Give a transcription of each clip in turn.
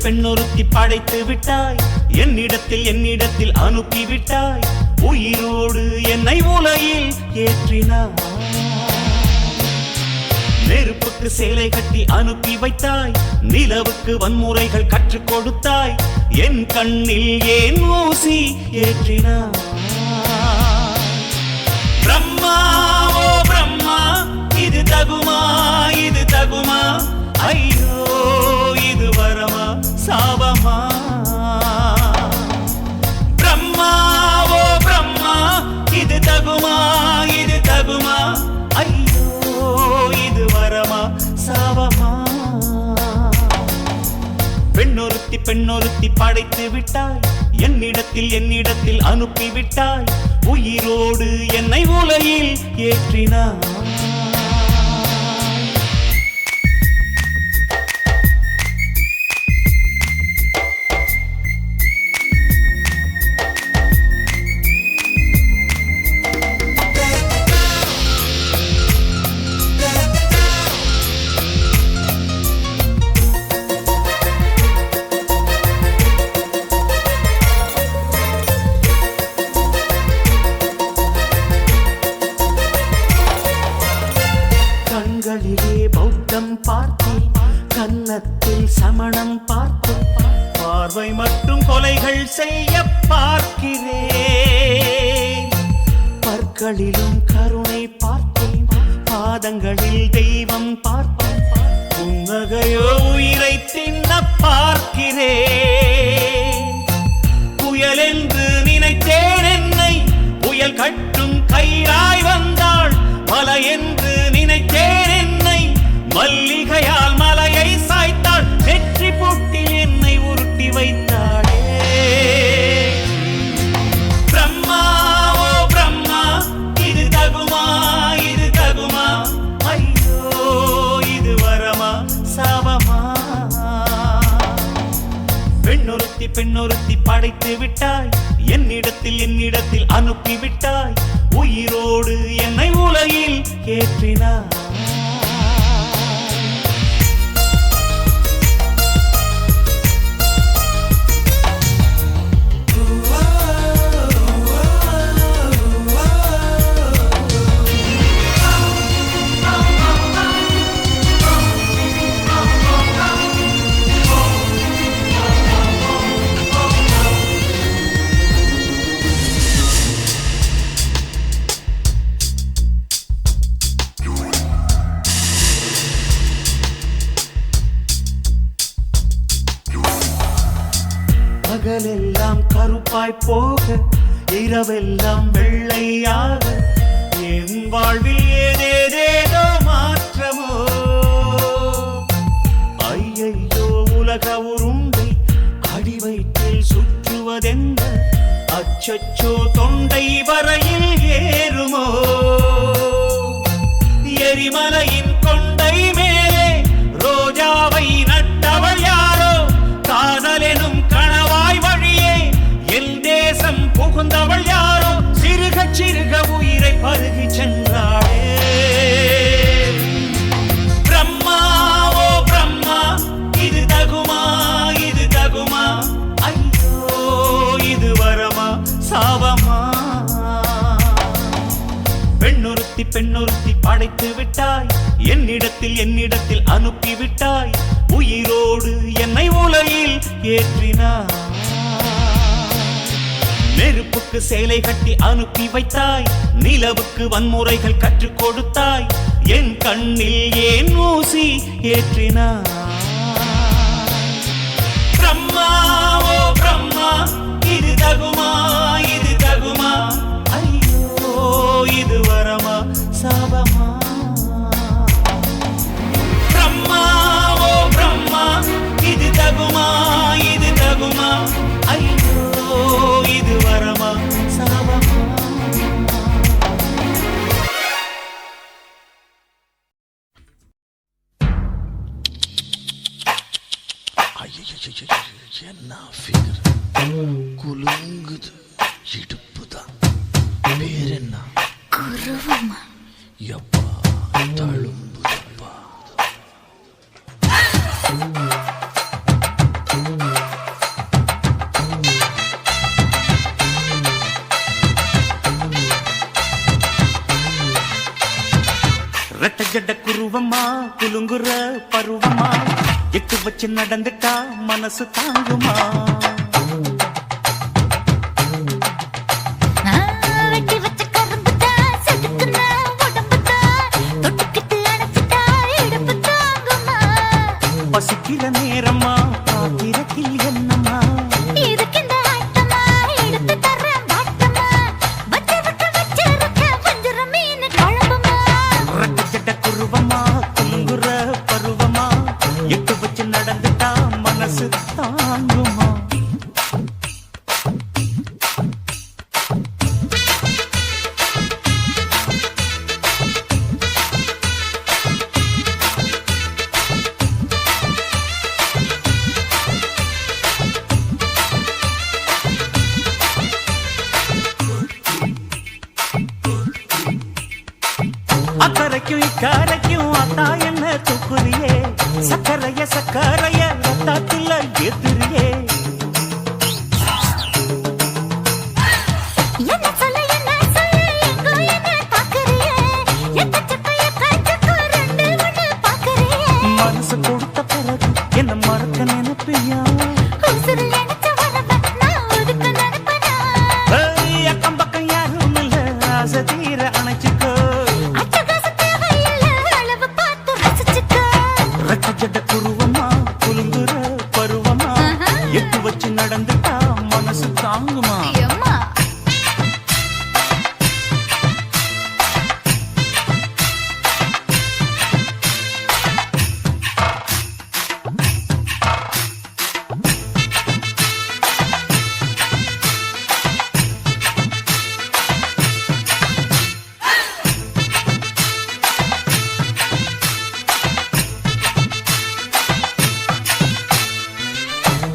பெண்ணொருத்தி படைத்து விட்டாய், என்னிடத்தில் அனுப்பிவிட்டாய், உயிரோடு என்னை உலகில் ஏற்றினாய். நெருப்புக்கு சேலை கட்டி அனுப்பி வைத்தாய், நிலவுக்கு வன்முறைகள் கற்றுக் கொடுத்தாய், என் கண்ணில் ஏன் ஊசி ஏற்றினாய். பிரம்மா ஓ பிரம்மா, இது தகுமா இது தகுமா, ஐயோ இது வரமா சாபமா. பிரம்மா ஓ பிரம்மா, இது தகுமா இது தகுமா, ஐயோ இது வரமா சாபமா. பெண்ணொருத்தி படைத்து விட்டாய், என்னிடத்தில் அனுப்பிவிட்டாய், உயிரோடு என்னை உலகில் ஏற்றினாய். கண்களிலே பௌத்தம் பார்த்தேன், கன்னத்தில் சமணம் பார்த்தேன், பார்வை மட்டும் கொலைகள் செய்ய பார்க்கிறேன். பற்களிலும் கருணை பார்த்தேன், பாதங்களில் தெய்வம் பார்த்தேன், புன்னகையோ உயிரை தின்ன பார்க்கிறேன். புயல் என்று நினைத்தேன் என்னை, புயல் கட்டும் கயிறாய் வந்தாள். மலை என்று நினைத்தேன் என்னை, மல்லிகையால் மலையை சாய்த்தாள். வெற்றி போட்டில் என்னை உருட்டி வைத்தாளே. பிரம்மா ஓ பிரம்மா, இது தகுமா இது தகுமா, ஐயோ இது வரமா சாபமா. பெண்ணொருத்தி படைத்து விட்டாய், என்னிடத்தில் அனுப்பிவிட்டாய், உயிரோடு என்னை உலகில் ஏற்றினாய். பகலெல்லாம் கருப்பாய் போக, இரவெல்லாம் வெள்ளையாக, என் வாழ்வில் ஏதேதேதோ மாற்றமோ. ஐயையோ உலக உருண்டை அடிவயிற்றில் சுற்றுவதென்ன, அச்சச்சோ தொண்டை வரையில் ஏறுமோ. எரிமலையின் கொண்டை மேலே ரோஜாவை நட்டவள் யாரோ, காதலெனும் கணவாய் வழியே என் தேசம் புகுந்தவள் யாரோ, சிறுக சிறுக உயிரை பருகி சென்றாளே. பிரம்மா ஓ பிரம்மா, இது தகுமா இது தகுமா, ஐயோ இது வரமா சாபமா. பெண்ணொருத்தி படைத்து விட்டாய், என்னிடத்தில் அனுப்பிவிட்டாய், உயிரோடு என்னை உலகில் ஏற்றினாய். நெருப்புக்கு சேலை கட்டி அனுப்பி வைத்தாய், நிலவுக்கு வன்முறைகள் கற்றுக் கொடுத்தாய், என் கண்ணில் ஏன் ஊசி ஏற்றினாய். பிரம்மா ஓ பிரம்மா, இது தகுமா இது தகுமா, ஐயோ இது வரமா சாபமா. பிரம்மா ஓ பிரம்மா, இது தகுமா இது தகுமா, ஐயோ இது வரமா சாபமா. என்ன ஃபிகர் குலுங்குது, இடுப்புதான். பேர் என்ன? குருவமா. எப்பா தழும்புதப்பா. தகுமா குலுங்குற பருவமா எட்டு வச்சு நடந்துட்டா மனசு தாங்குமா வெட்டி வச்ச கரும்பு தான் செதுக்குன உடம்பு தான் தொட்டுக்கிட்டு அணைச்சிட்டா இடுப்பு தாங்குமா பசிக்கிற நேரமா பாத்திரத்தில் என்னம்மா இதுக்கு இந்த ஆட்டமா எடுத்து தர்றேன் பாட்டமா வச்சிருக்க வஞ்சிர மீன் குழம்புமா ரெட்டச்சட்ட குருவமா குலுங்குற பருவமா எட்டு வச்சு நடந்துட்டா மனசு தாங்குமா அக்கறைக்கும் இக்கரைக்கும் அத்தா என்ன தூக்குறியே சக்கரைய ரத்தாத்துல ஏத்துறியே என்ன சொல்ல எங்கோ என்ன பாக்குறியே எக்கச்சக்க ரெண்டு ஒண்ணு பாக்குறியே மனசு கொடுத்த பிறகு என்ன மறக்க நினைப்பியா உசுறு நினைச்ச உடம்ப நான் ஒதுக்க நினைப்பனா அக்கம் பக்கம் யாரும் இல்ல ஆசை தீர அணைச்சுக்கோ அட்டகாச தேவையில்ல அளவு பார்த்து ரசிச்சுக்கோ ரெட்டச்சட்ட குருவமா குலுங்குற பருவமா எட்டு வச்சு நடந்துட்டா மனசு தாங்குமா அம்மா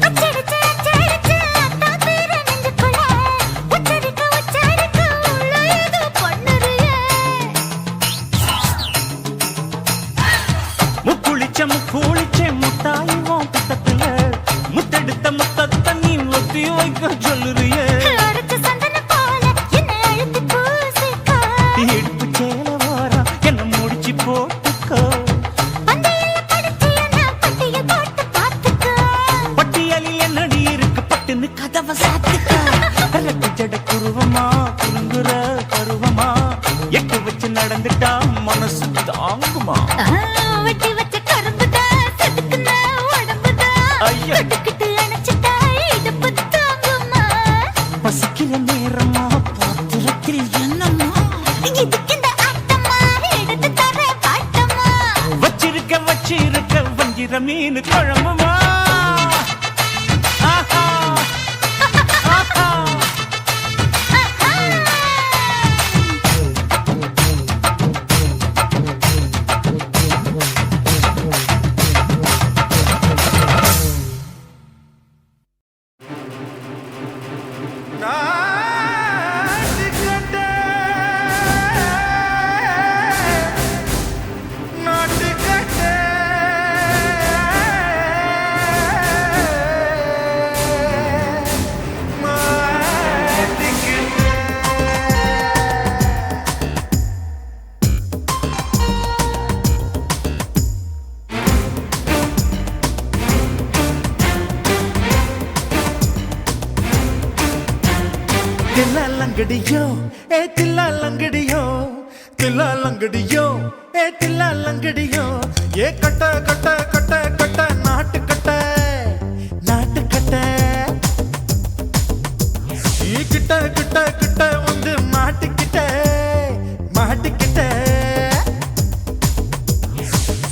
அச்சடிச்சு அத்தா பேர நெஞ்சுக்குள்ள உச்சரிக்க உள்ள ஏதோ பண்ணுறியே முக்குளிச்ச முத்தாயுவோம் புத்தத்துல முத்தெடுத்த முத்தத்தை நீ ஒத்தி வைக்க சொல்லுறியே அரைச்ச சந்தனம் போல என்னை அழுத்தி பூசிக்கோ எடுப்பு சேல வாரம் என்ன முடிச்சு போட்டுக்கோ பந்தையில படிச்சு என்ன பட்டிய போட்டு பார்த்துக்கோ பட்டியலில் என்னடி இருக்கு பட்டுன்னு கதவை சாத்துக்கோ ரெட்டச்சட குருவமா குலுங்குற பருவமா எட்டு வச்சு நடந்துட்டா மனசு தாங்குமா வெட்டி வச்ச கரும்பு தான் செதுக்குன உடம்பு தான் ஐயா. தொட்டுக்கிட்டு அணைச்சிட்டா இடுப்பு தாங்குமா பசிக்கிற நேரமா பாத்திரத்தில் என்னம்மா இதுக்கு இந்த ஆட்டமா எடுத்து தர பாட்டமா வச்சிருக்க வஞ்சிர மீன் குழம்புமா ஆஹா, ஆஹா. தில்லாலங்கடியோ ஏ தில்லாலங்கடியோ தில்லாலங்கடியோ ஏ தில்லாலங்கடியோ ஏ கட்ட கட்ட கட்ட கட்ட நாட்டு கட்ட நாட்டு கட்ட நீ கிட்ட கிட்ட கிட்ட வந்து மாட்டிக்கிட்ட மாட்டிக்கிட்ட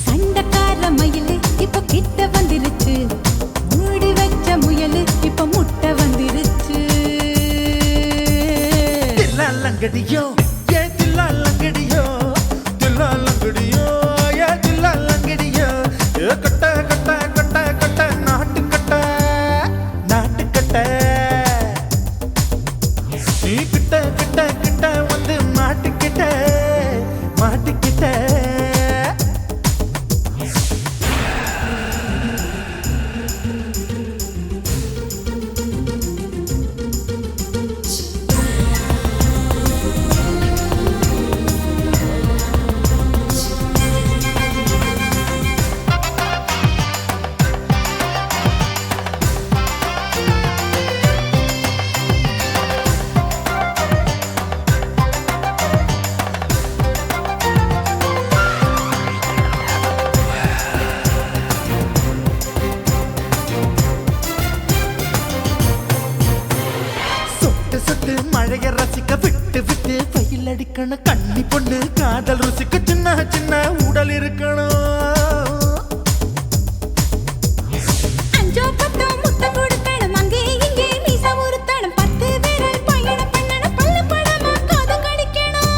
சண்டக்கார மயிலு இப்ப கிட்ட வந்துருச்சு மூடி வச்ச முயலு இப்ப முட்டை வந்துருச்சு தில்லாலங்கடியோ ஏ தில்லாலங்கடியோ தில்லாலங்கடியோ ஏ தில்லாலங்கடியோ ஏ கட்ட கட்ட கட்ட கட்ட நாட்டு கட்ட நாட்டு கட்ட நீ கிட்ட கிட்ட கிட்ட வந்து மாட்டிக்கிட்ட மாட்டிக்கிட்ட விட்டு விட்டு வெயில் அடிக்கணும் கண்ணி பொண்ணு காதல் ருசிக்கு சின்ன சின்ன உடல் இருக்கணும் அஞ்சோ பத்தோ முத்தம் கொடுக்கணும் அங்கே இங்கே மீச உருத்தணும் 10 விரல் பயணம் பண்ணணும் பல்ல படமா காது கடிக்கணும்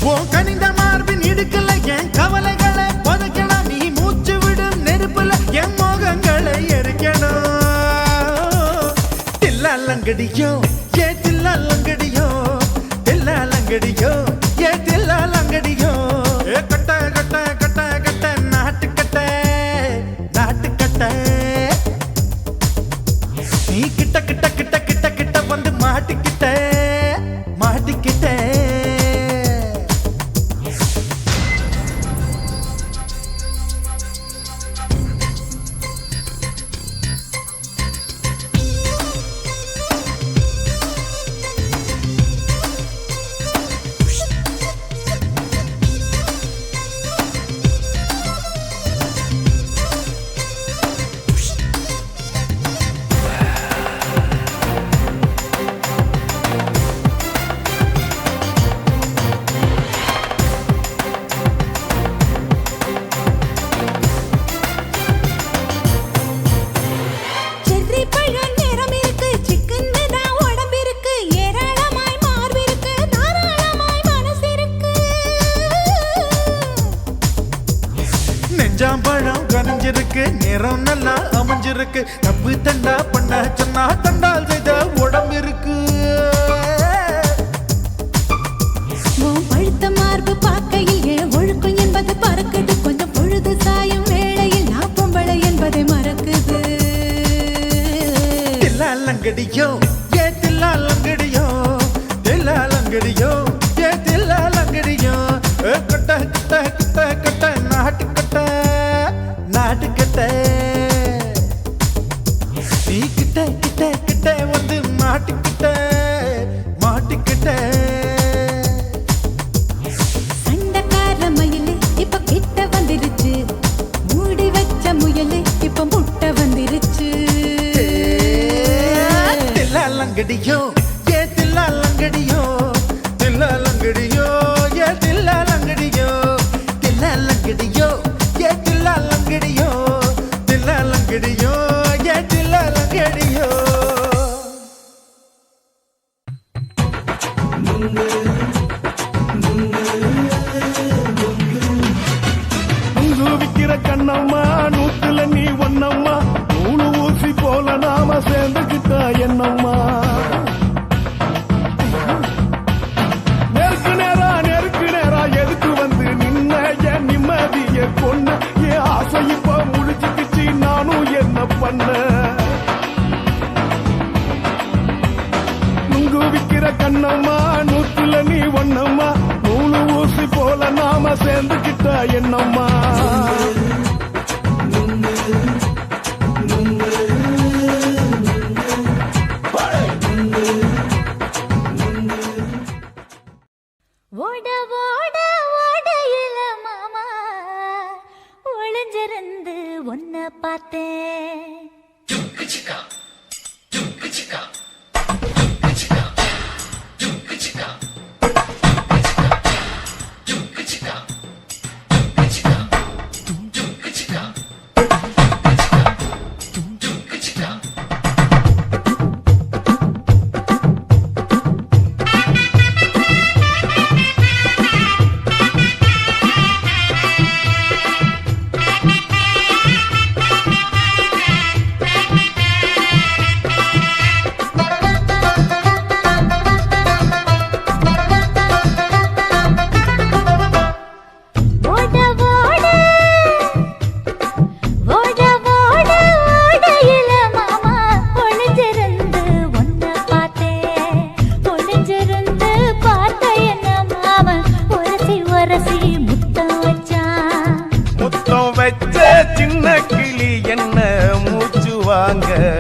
ஓ கனிந்த மார்பின் இடுக்கல என் கவலைகளை புதைக்கணும் நீ மூச்சு விடும் நெருப்புல என் மோகங்களை எரிக்கணும் தில்லாலங்கடியோ ஏ தில்லாலங்கடியோ தில்லாலங்கடியோ ஏ தில்லாலங்கடியோ ஏ கட்ட கட்ட கட்ட கட்ட நாட்டுக்கட்ட நாட்டுக்கட்ட நீ கிட்ட கிட்ட கிட்ட கிட்ட கிட்ட வந்து மாட்டிக்கிட்ட மாட்டிக்கிட்ட செர்ரி பழம் நிறம் இருக்கு சிக்கன்னு தான் உடம்பு இருக்கு ஏராளமாய் மார்பு இருக்கு தாராளமாய் மனசு இருக்கு நெஞ்சாம்பழம் கனிஞ்சிருக்கு நிறம் நல்லா அமைஞ்சிருக்கு தப்பு தண்டா பண்ண சொன்னா தண்டால் செய்த உடம்பு இருக்கு உன் பழுத்த மார்பு பார்க்கையில் என் ஒழுக்கம் என்பது பறக்குது கொஞ்சம் பொழுது சாயும் வேளையில் நான் பொம்பளை என்பதை மறக்குது தில்லாலங்கடியோ ஏ தில்லாலங்கடியோ தில்லாலங்கடியோ ஏ தில்லாலங்கடியோ கட்ட கட்ட கட்ட கட்ட நாட்டுக்கட்ட நாட்டுக்கட்ட நீ கிட்ட கிட்ட கிட்ட வந்து மாட்டிக்கிட்ட மாட்டிக்கிட்ட சண்டைக்கார மயிலு இப்ப கிட்ட வந்துருச்சு மூடி வச்ச முயலு இப்ப முட்டை வந்துருச்சு தில்லாலங்கடியோ ஏ தில்லாலங்கடியோ தில்லாலங்கடியோ ஏ தில்லாலங்கடியோ தில்லாலங்கடியோ ஏ தில்லாலங்கடியோ தில்லாலங்கடியோ ஏ தில்லாலங்கடியோ நுங்கு விக்கிற கண்ணம்மா நூத்துல நீ ஒன்னம்மா நூலு ஊசி போல நாம சேர்ந்துகிட்டா என்னம்மா நெருக்கு நேரா எதுக்கு வந்து நின்ன என் நிம்மதிய கொன்ன என் ஆசை இப்ப முடிச்சுக்கிச்சு நானும் என்ன பண்ண நுங்கு விக்கிற கண்ணம்மா நூத்துல நீ ஒன்னம்மா நூலு ஊசி போல நாம சேர்ந்துகிட்டா என்னம்மா ஓட ஓட ஓடையில மாமா ஒளிஞ்சிருந்து உன்னை பார்த்தேன்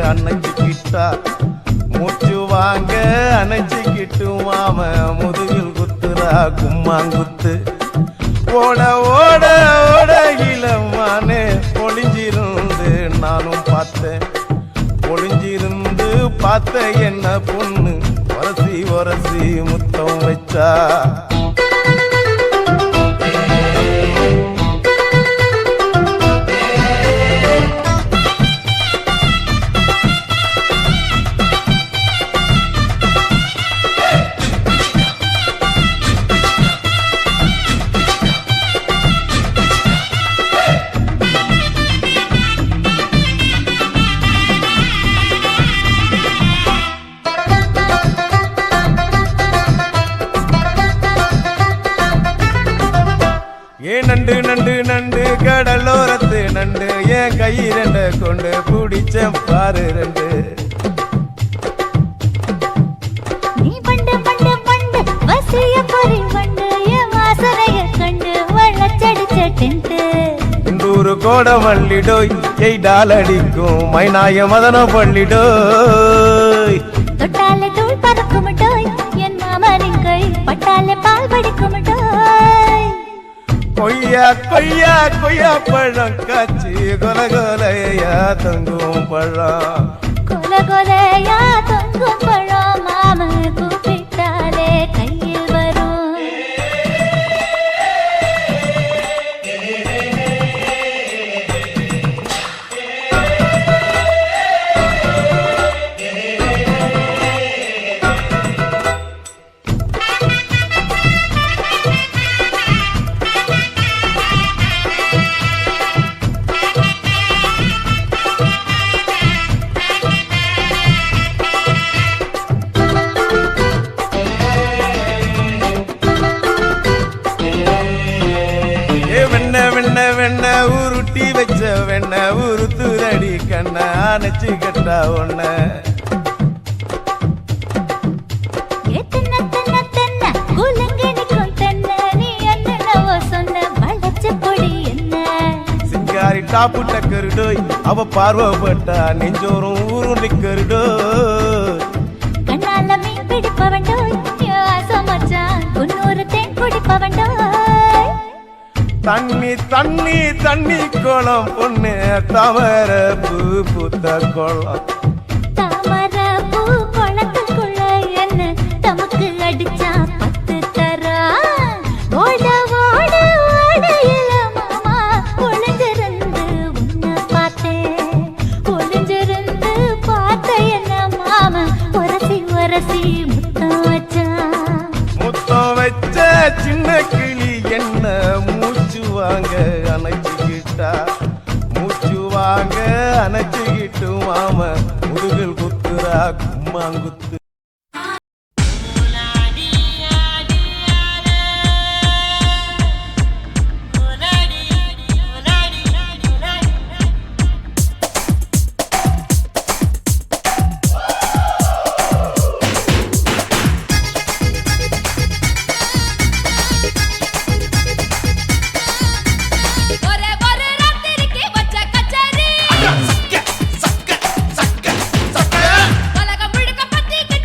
அணைச்சிக்கிட்டா மூச்சு வாங்க அணைச்சிக்கிட்டு மாம முதுகில் குத்துறா கும்மாங்குத்து ஓட ஓட ஓட இளமானே ஒளிஞ்சிருந்து நானும் பார்த்தேன் ஒளிஞ்சிருந்து பார்த்த என்ன பொண்ணு உரசி உரசி முத்தம் வச்சா நண்டு நண்டு நண்டு கடலோரத்து நண்டு என் கை ரெண்ட கொண்டு பிடிச்ச பாரு ரெண்டு நீ பண்டு பண்டு பண்டு வசிய பொறி பண்டு என் வாசனைய கண்டு வள்ளச்சடிச்ச டென்ட்டு இந்தூரு கோட மல்லிடோய் எய்டால் அடிக்கும் மைனாய மதன பள்ளிடோய் தொட்டாலே தூள் பறக்குமட்டோய் என் மாமனின் கை பட்டாலே பால் படிக்குமட்டோய் கொய்யா கொய்யா கொய்யா பழம் காய்ச்சி கொல கொலையா தங்கும் பழம் கொல கொலையா தொங்கும் பழம் மாம கூப்பிட்டாலே கையில் வரும் வெண்ண உருட்டி வச்ச வெண்ண உருத்துரடி கண்ண அணைச்சு கட்டா ஒன்ன சிங்காரி டாப்பு டக்கருடோய் அவ பார்வப்பட்டா நெஞ்சோறும் ஊரும் நிக்கருடோய் கண்ணால மீன் பிடிப்பவண்டோய் ஆசமச்சான் குன்னூறு தேன் குடிப்பவண்டோய் தண்ணி தண்ணி தண்ணி கோலம் பொண்ணு தவற பூ பூத்த கோலம் தாமர பூ குளத்துக்குள்ள என்ன தமக்கு அடிச்சா 10 தரா ஓட ஓட ஓடையில மாமா ஒளிஞ்சிருந்து உன்னை பார்த்தேன் ஒளிஞ்சிருந்து பார்த்த என்ன மாமா உரசி உரசி முத்தம் வச்சான் முத்தம் வச்ச சின்ன கிளி என்ன மூச்சு வாங்க அணைச்சுக்கிட்டா மூச்சு வாங்க அணைச்சுக்கிட்டு மாம முதுகில் குத்துரா கும்மாங்குத்து உலகம் முழுக்க பத்திக்கிட்டு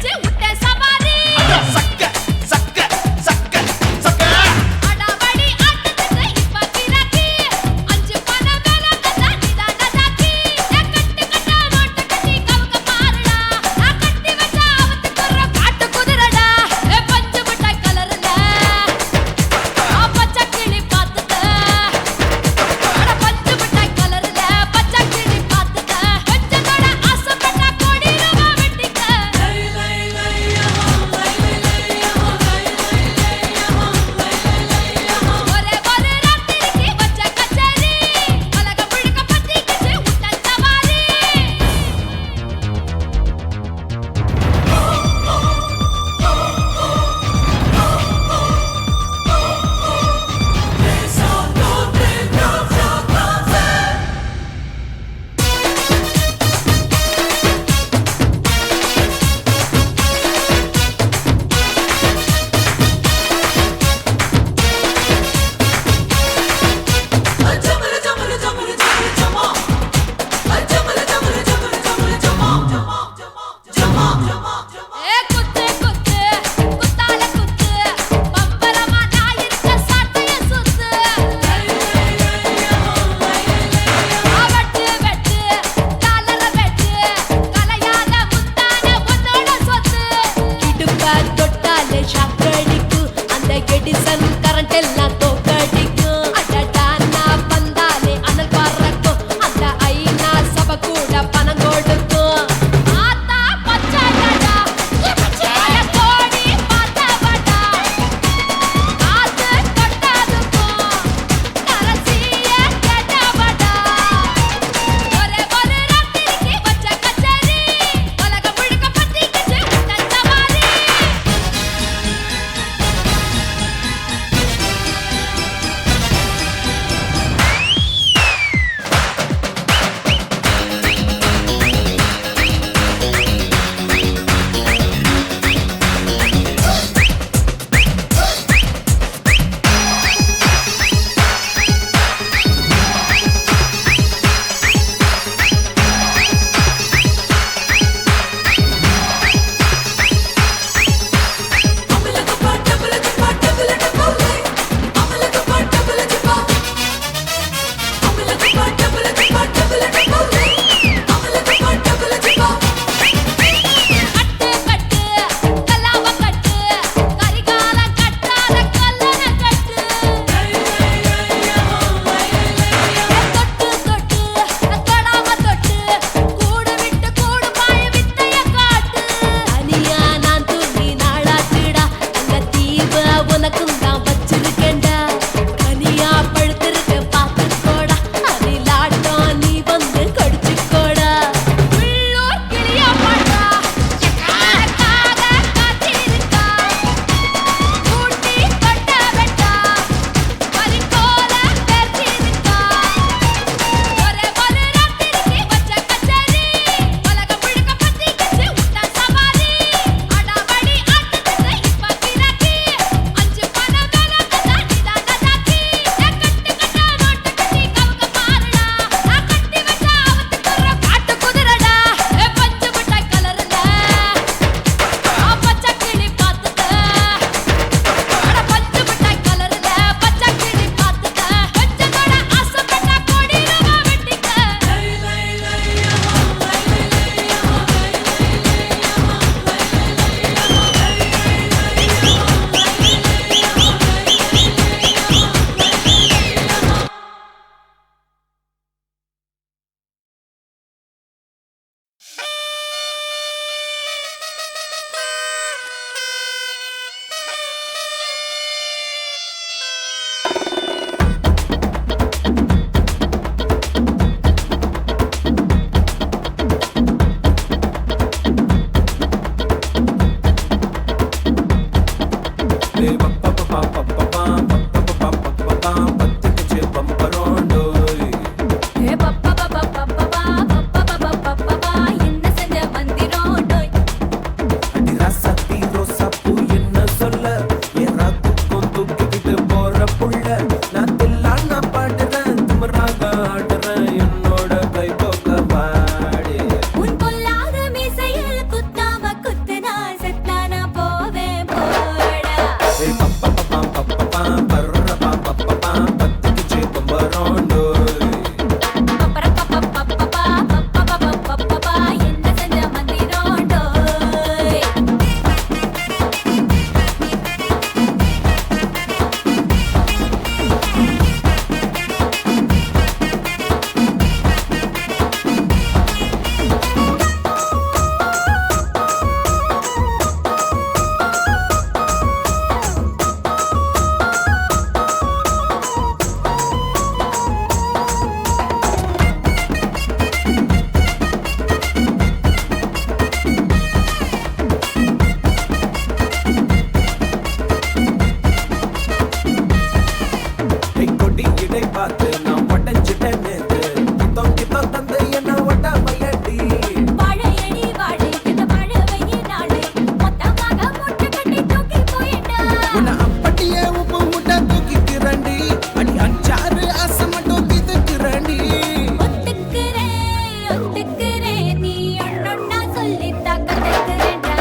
ஒத்துக்கிறேன் நீ ஒன்னொன்னா சொல்லித்தா கத்துக்கிறேன்டா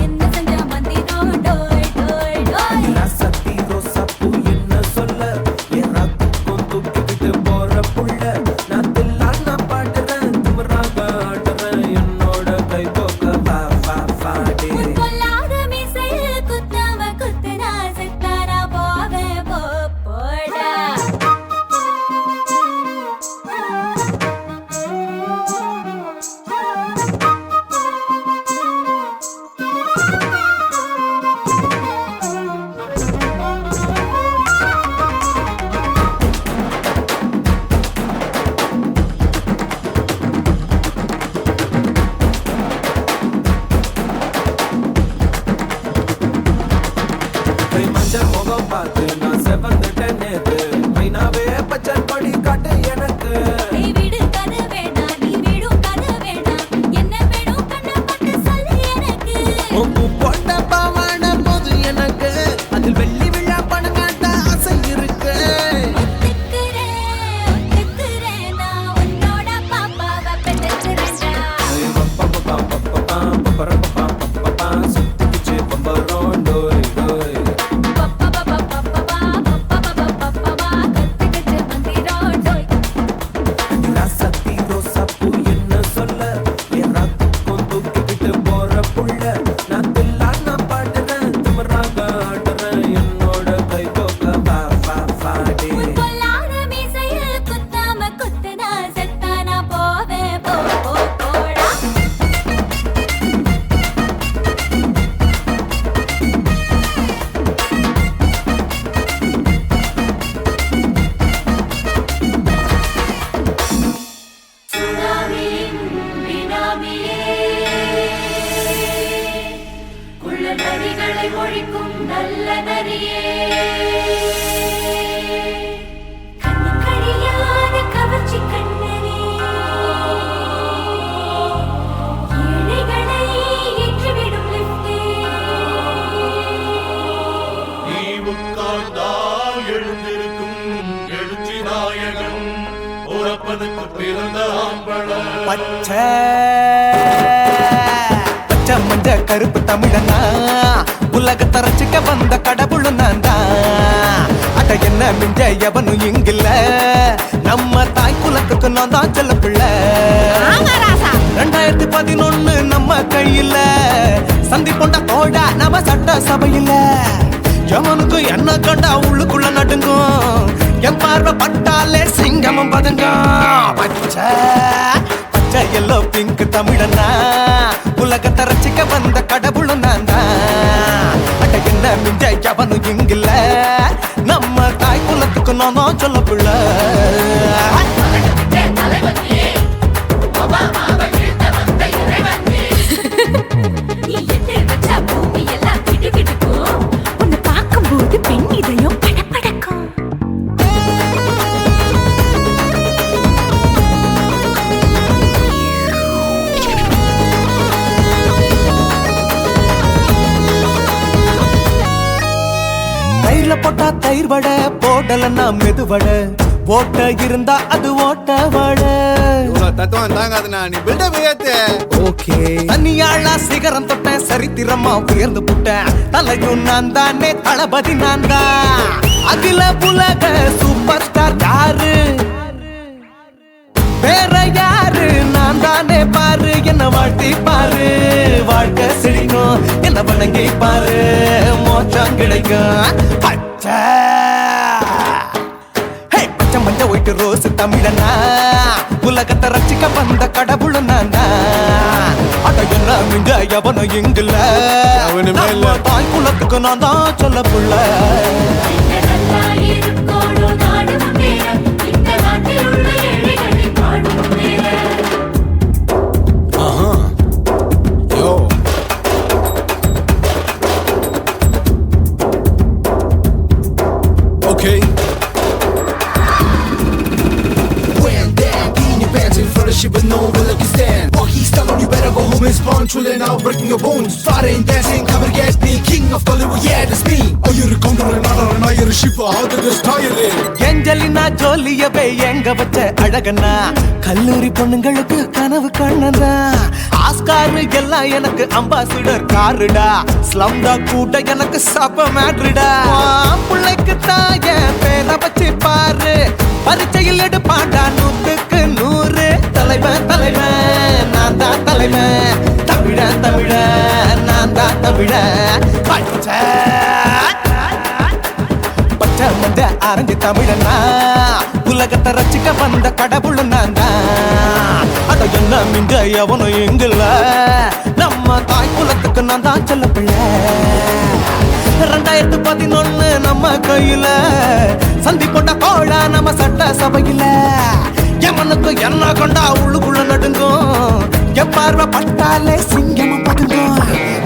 என்ன செஞ்ச மந்திரம் டோய் டோய் டோய் உன் பொல்லாத மீசையில் குத்தாம குத்துனா செத்தானா போவேன் போடா நீ விடு கதை வேணாம் நீ விடும் கதை வேணாம் என்ன வேணும் கண்ணை பார்த்து சொல்லு எனக்கு ஒத்துக்கிறேன் நான் உன்னோட பாப்பாவை பெற்றுக்கிறேன்டா கத்துக்கிட்டு மந்திரம் டோய் உன் பொல்லாத மீசையில் குத்தாம குத்துனா செத்தானா போவேன் போடா சுனாமியின் பினாமியே குள்ள நரிகளை ஒழிக்கும் நல்ல நரியே கண்ணுக்கழியாத கவர்ச்சி கண்ணனே ஏழைகளை ஏற்றிவிடும் லிப்டே நீ உட்கார்ந்தால் எழுந்திருக்கும் எழுச்சி நாயகன் உறப்பதுக்கு பிறந்த ஆம்பள பச்சை மஞ்ச கருப்பு தமிழனா உலகத்தை ரசிக்க வந்த கடவுள் நான் தான் அட என்ன மிஞ்ச எவனும் இங்கில்ல நம்ம தாய் குலத்துக்கு நான் தான் செல்ல பிள்ளை 2011 நம்ம கையில சந்தி கொண்ட தோட நம்ம சட்ட சபையில எவனுக்கு என்ன கண்டா உள்ளுக்குள்ள நடுங்கும் என் பார்வை பட்டாலே சிங்கமும் பதுங்கும் பச்சை பச்சை எல்லோ பிங்க் தமிழனா உலகத்தை ரசிக்க வந்த கடவுளும் நான் தான் அட என்ன மிஞ்ச எவனும் இங்கில்ல நம்ம தாய் குலத்துக்கு நான் தான் சொல்ல பிள்ளை நீ என்ன வச்சா பூமி எல்லாம் கிடுகிடுக்கும் உன்னை பார்க்கும்போது பெண் இதயம் படபடக்கும் தயிர்ல போட்டா தயிர் வடை போடலன்னா மெதுவடை ஓட்ட இருந்தா அது ஓட்ட வடை தத்துவம் தாங்காதுண்ணா நீ பில்டப் ஏத்து ஓகே தனியாளா சிகரம் தொட்ட சரித்திரமா உயர்ந்து புட்டேன் தலையும் நான் தானே தளபதி நான் தான் அகில புலக சூப்பர் ஸ்டார் யாரு வேற யாரு நான் தானே பாரு என்ன வாழ்த்தி பாரு வாழ்க்கை செழிக்கும் என்ன வணங்கி பாரு மோச்சம் கிடைக்கும் பச்சை பச்சை மஞ்ச ஒயிட்டு ரோஸ் தமிழனா உலகத்தை ரசிக்க வந்த கடவுள் நான் அட என்ன மிஞ்ச எவனும் இங்கில்ல எவனுமே இல்ல. நம்ம தாய் குலத்துக்கு நான் தான் சொல்ல புள்ள நல்லா இருக்கோடு நாடும் பேர இந்த நாட்டில் உள்ள ஏழைகளை பாடும் பேர யோ okay Shit with no will like you stand. Walk he's telling you better go home and spawn. Chillin' out, breaking your bones. Fighting, dancing, cover gas, being king of Bollywood, yeah, that's me. Oh, you're a counter and not you're a shipper. How did this tire it? Angelina ஜோலியவே எங்க வச்ச அழகனா கல்லூரி பொண்ணுங்களுக்கு கனவு கண்ணனா Oscar எல்லாம் எனக்கு ambassador காருடா ஸ்லம்டா கூட எனக்கு சப்ப மேட்ருடா பிள்ளைக்கு தாய பேரை வச்சு பாரு பரீட்சையில் எடுப்பாண்டா 100க்கு 100 தலைவன் தலைவன் நான் தான் தலைவன் தமிழன் தமிழன் நான் தான் தமிழன் பச்சை மஞ்ச ஆரஞ்சு தமிழனா உலகத்தை ரசிக்க வந்த கடவுள் நான் தான் அட என்ன மிஞ்ச எவனும் எங்குல நம்ம தாய் குலத்துக்கு நான் தான் சொல்ல பிள்ளை 2011 நம்ம கையில சந்தி போட்ட கோழா நம்ம சட்ட சபையில எமனுக்கு என்ன கொண்டா உள்ளுக்குள்ள நடுங்கும் என் பார்வை பட்டாலே சிங்கமும் பதுங்கும்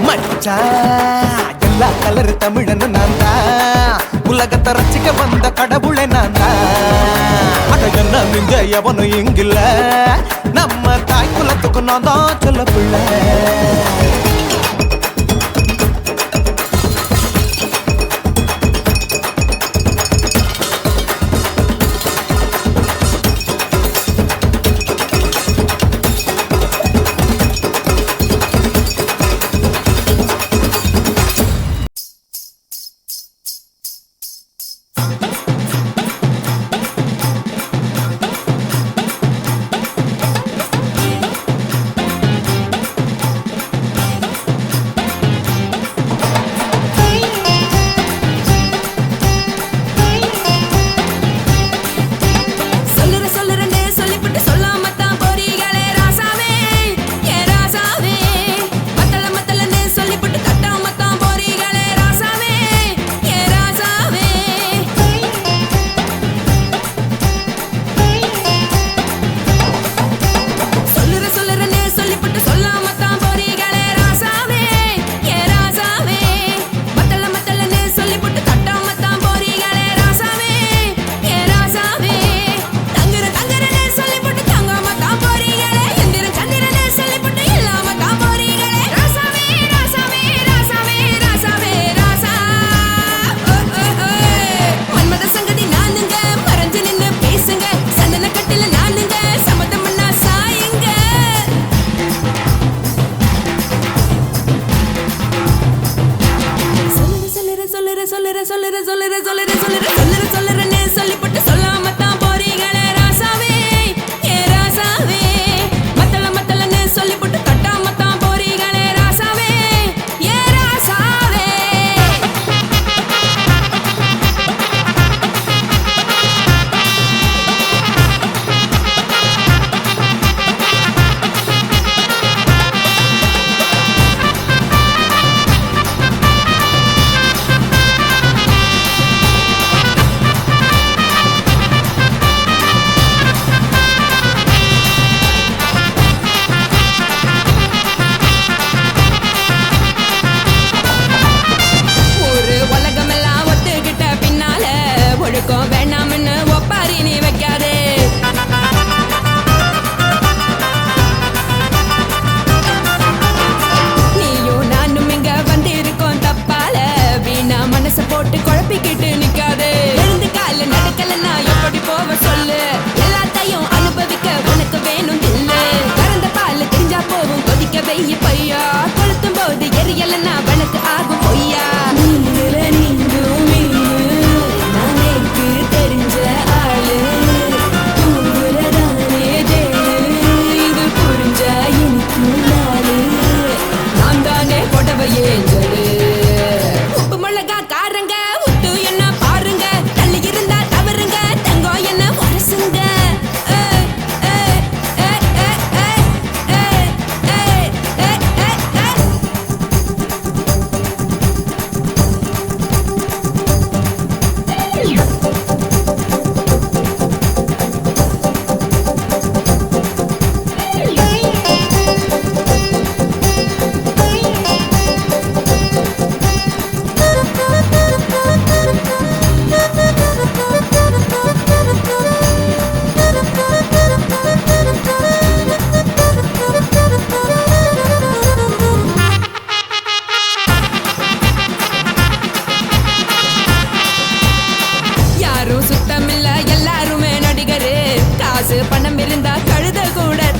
மச்சா எல்லா கலர் தமிழன் நான் தான் உலகத்தை ரசிக்க வந்த கடவுளை நான் தான் அட என்ன மிஞ்ச எவனும் இங்கில்ல நம்ம தாய் குலத்துக்கு நான் தான் சொல்ல பிள்ளை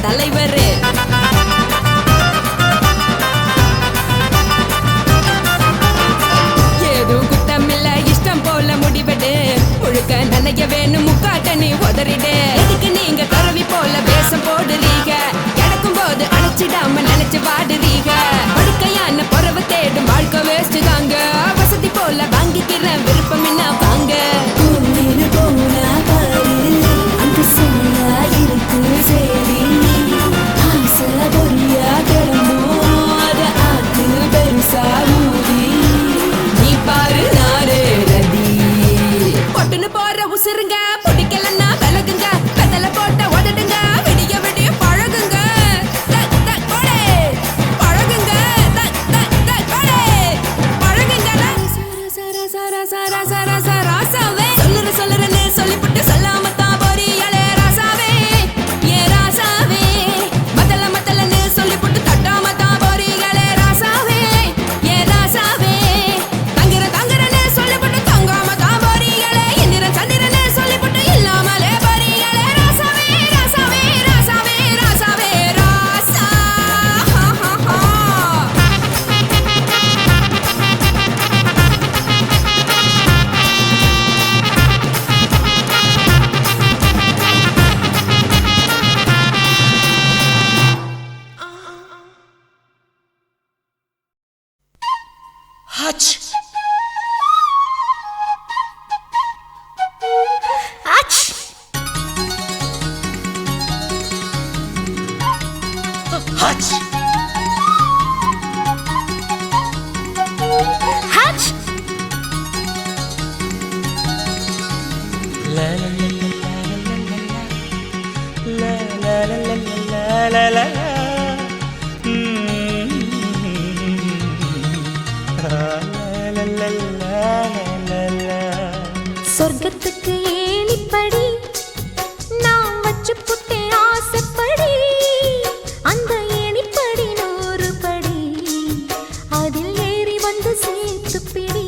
தலைவர். ஏதும் குத்தமில்ல இஷ்டம் போல முடிவெடு. முழுக்க நனைய வேணும் முக்காட்ட நீ உதறிடு. எதுக்கு நீங்க கரவி போல வேஷம் போடுறீங்க? கிடக்கும் போது அணைச்சிடாம நினைச்சு வாடுறீங்க. படுக்கையான பொறவு தேடும் வாழ்க்கை வேஸ்ட் தாங்க. வசதி போல வாங்கிக்கிற விருப்பம் என்ன வாங்க. போனா பாரு அங்கு சொல்ல இருக்கு சரி. ஆசை பொரியா கிளம்பும் அத ஆத்து பெருசா ஊதி. நீ பாரு நாரு ரதி பொட்டுன்னு போற உசுருங்க. பிடிக்கலன்னா விலகுங்க. கதல போட்ட உதடுங்க. விடிய விடிய பழகுங்க. பழகுங்க பழகுங்க. ராசாவே சொல்லுறன்னு சொல்லிப்புட்டு சொல்லாமத்தான் போறியாளே ராசாவே. ஏ ராசாவே மத்தலன்னு சொல்லிப்புட்டு தட்டாமத்தான் போறீங்களே ராசாவே. ஏ ராசாவே தங்குறன்னு சொல்லிப்புட்டு தங்காமத்தான் போறீங்களே. இந்திரன் சந்திரன்னு சொல்லிப்புட்டு இல்லாமலே போறீங்களே ராசாவே. ராசாவே ராசாவே ராசாவே ராசா. ஹச் ஆச் ஹச் ஹச் la la la la la la la la. சொர்க்கத்துக்கு ஏணிப்படி நான் வச்சு புட்டேன் ஆசைப்படி. அந்த ஏணிப்படி 100 படி அதில் ஏறி வந்து சேர்த்து பிடி.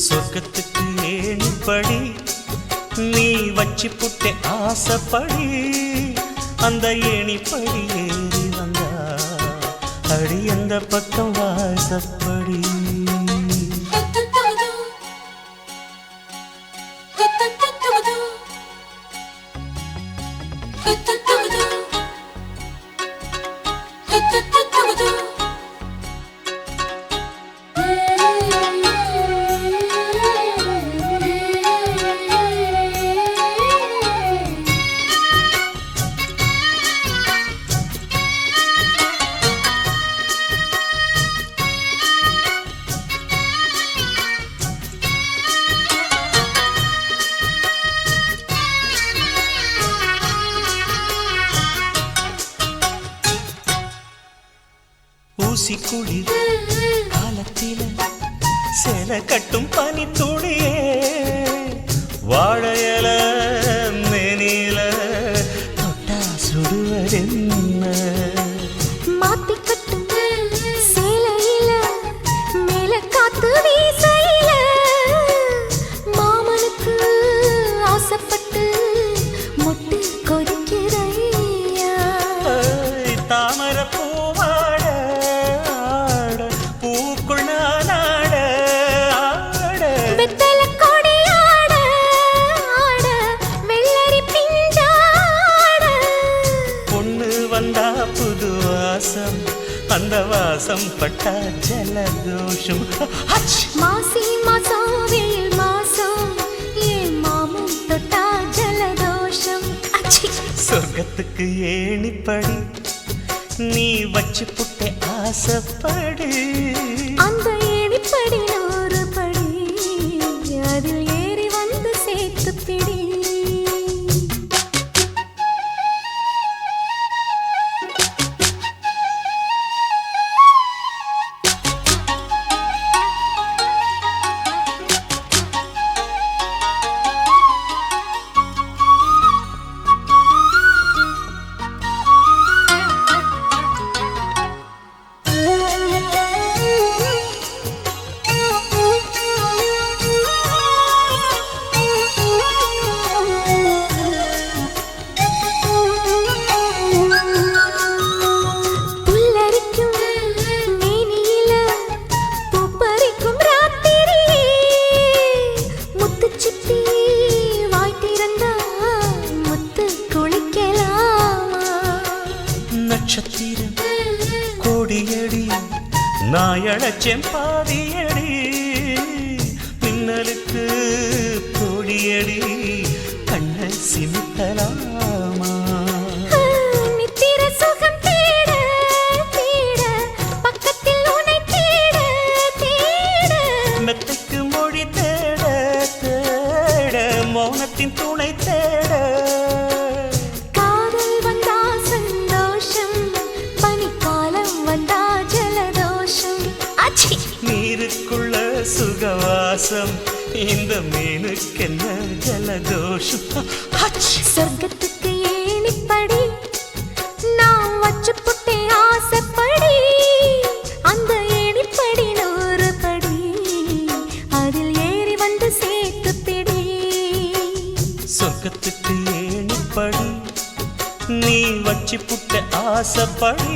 சொர்க்கத்துக்கு ஏணிப்படி நீ வச்சு புட்டே ஆசைப்படி. அந்த ஏணிப்படி ஏறி வந்தா அடி அந்த பக்கம் வாசப்படி. ஊசி குளிர் காலத்தில சேல கட்டும் பனி துளியே. வாழையல மேனில தொட்டா சுடுவதென்ன? மாத்தி கட்டும் சேலையில மேல காத்து வீசையில மாமனுக்கு ஆசைப்பட்டு முட்டு கொதிக்கிறையா. தாமர பூவாட பூக்குள் நானாட ஆட. வெத்தல கொடி ஆட ஆட வெள்ளரி பிஞ்சாட. பொண்ணு வந்தா புது வாசம் அந்த வாசம் பட்டா ஜலதோஷம். மாசி மாசம் வெயில் மாசம் ஏன் மாமன் தொட்டா ஜலதோஷம். சொர்க்கத்துக்கு ஏணிப்படி நீ வச்சு புட்டே ஆசைப்படி. அந்த ஏணிப்படி 100 படி அதில் ஏறி வந்து சேர்த்து பிடி. செம்பாதியடி மின்னலுக்கு தோழியடி கண்ண சிமிட்டலாமா நித்திர சுகம் தேட தேட பக்கத்தில் உன்னை தேட தேட மெத்தைக்கு மொழி தேட தேட மௌனத்தின் துணை தேட காதல் வந்தா சந்தோஷம் பனிக்காலம் வந்தா ஜலதோஷம் அச்சி நீருக்குள்ள சுகவாசம் இந்த மீனுக்கென்ன ஜலதோஷம் அச்சி. சொர்க்கத்துக்கு ஏணிப்படி நான் வச்சு புட்டே ஆசைப்படி அந்த ஏணிப்படி 100 படி அதில் ஏறி வந்து சேர்த்து பிடி சொர்க்கத்துக்கு ஏணிப்படி நீ வச்சு புட்ட ஆசைப்படி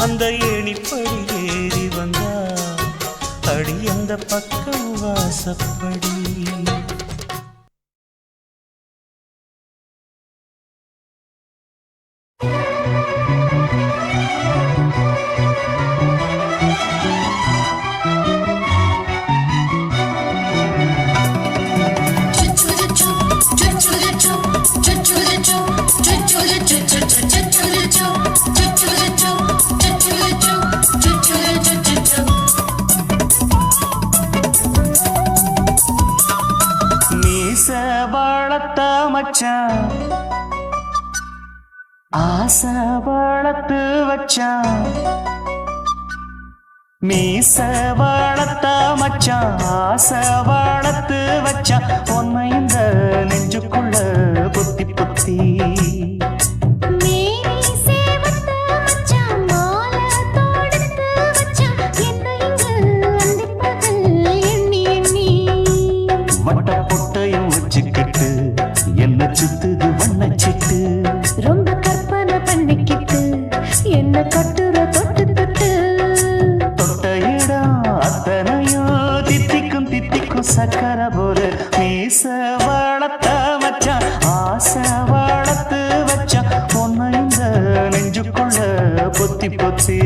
அந்த ஏணிப்படி ஏறி வந்தா அடி அந்த பக்கம் வாசப்படி மீச வளர்த்த மச்சான் ஆசை வளர்த்து வச்சான் மீச வளர்த்த மச்சான் ஆசை வளர்த்து வச்சான் உன்னை இந்த நெஞ்சுக்குள்ள புத்தி புத்தி மேரி சேவத்த மச்சான் மாலை தொடுத்து வச்சான் என்ன இங்கு அந்திப்பகல் எண்ணி எண்ணி வட்ட பொட்டையும் வச்சுக்கிட்டு என்ன சுத்துது வண்ணச்சிட்டு ரொம்ப கற்பனை பண்ணிக்கிட்டு என்ன கட்டுற தொட்டு தொட்டு தொட்ட இடம் அத்தனையும் தித்திக்கும் தித்திக்கும் சக்கர போல மீச வளர்த்த மச்சான் ஆசை வளர்த்து வச்சான் பொண்ணு இந்த நெஞ்சுக்குள்ள பொத்தி பொத்தி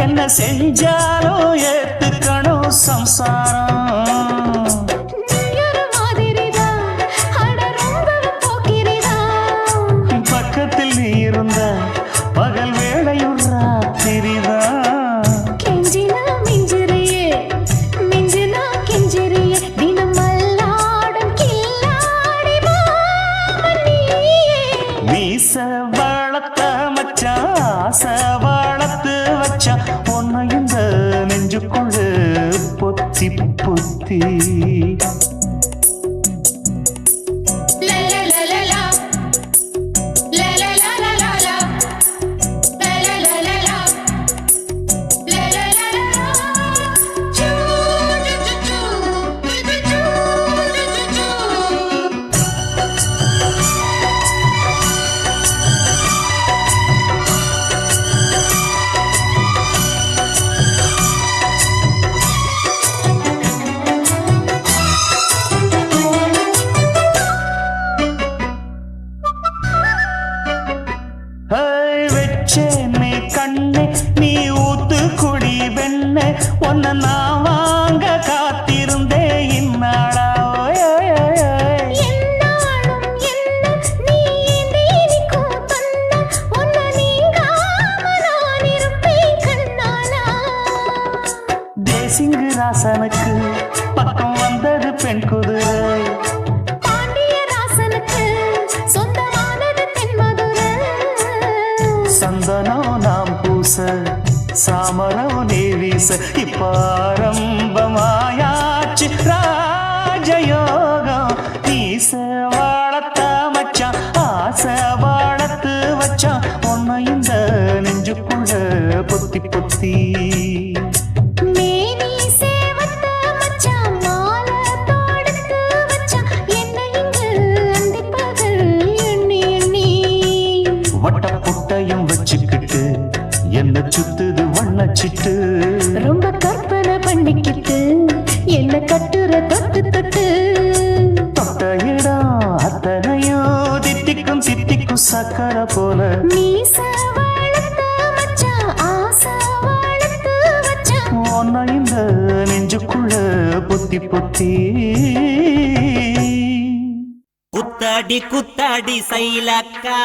என்ன செஞ்சாலும் ஏத்துக்கணும் சம்சாரம் பக்கத்தில் நீ இருந்த பகல் வேளையும் ராத்திரிதான் மீச வளர்த்த மச்சான் ஆசை வளர்த்து வச்சான் பொண்ணு இந்த நெஞ்சுக்குள்ள பொத்தி பொத்தி ராசனுக்கு பக்கம் வந்தது பெண் குதிரை பாண்டிய ராசனுக்கு சொந்தமானது தென்மதுரை சந்தனம் நாம் பூச சாமரம் நீ வீச இப்ப ஆரம்பமாயாச்சு ராஜயோகம் நீச வாழத்த மச்சான் ஆசை வாழத்து வச்சான் உன்னை இந்த நெஞ்சுக்குள்ள பொத்தி பொத்தி மேனி சேவத்த மச்சான் மாலை தொடுத்து வச்சான் என்னை இங்கு அந்திப்பகல் எண்ணி எண்ணி வட்ட புட்டையும் வச்சுக்கிட்டு என்ன சுத்துது வண்ணச்சிட்டு ரொம்ப கற்பனை பண்ணிக்கிட்டு என்ன கட்டுற தொட்டு தொட்டு தொட்ட இடம் அத்தனையோ தித்திக்கும் தித்திக்கும் சக்கரை போல மீச வளர்த்த மச்சான் ஆசை வளர்த்து வச்சான் உன்னை இந்த நெஞ்சுக்குள்ள பொத்தி பொத்தி குத்தாடி குத்தாடி சைலக்கா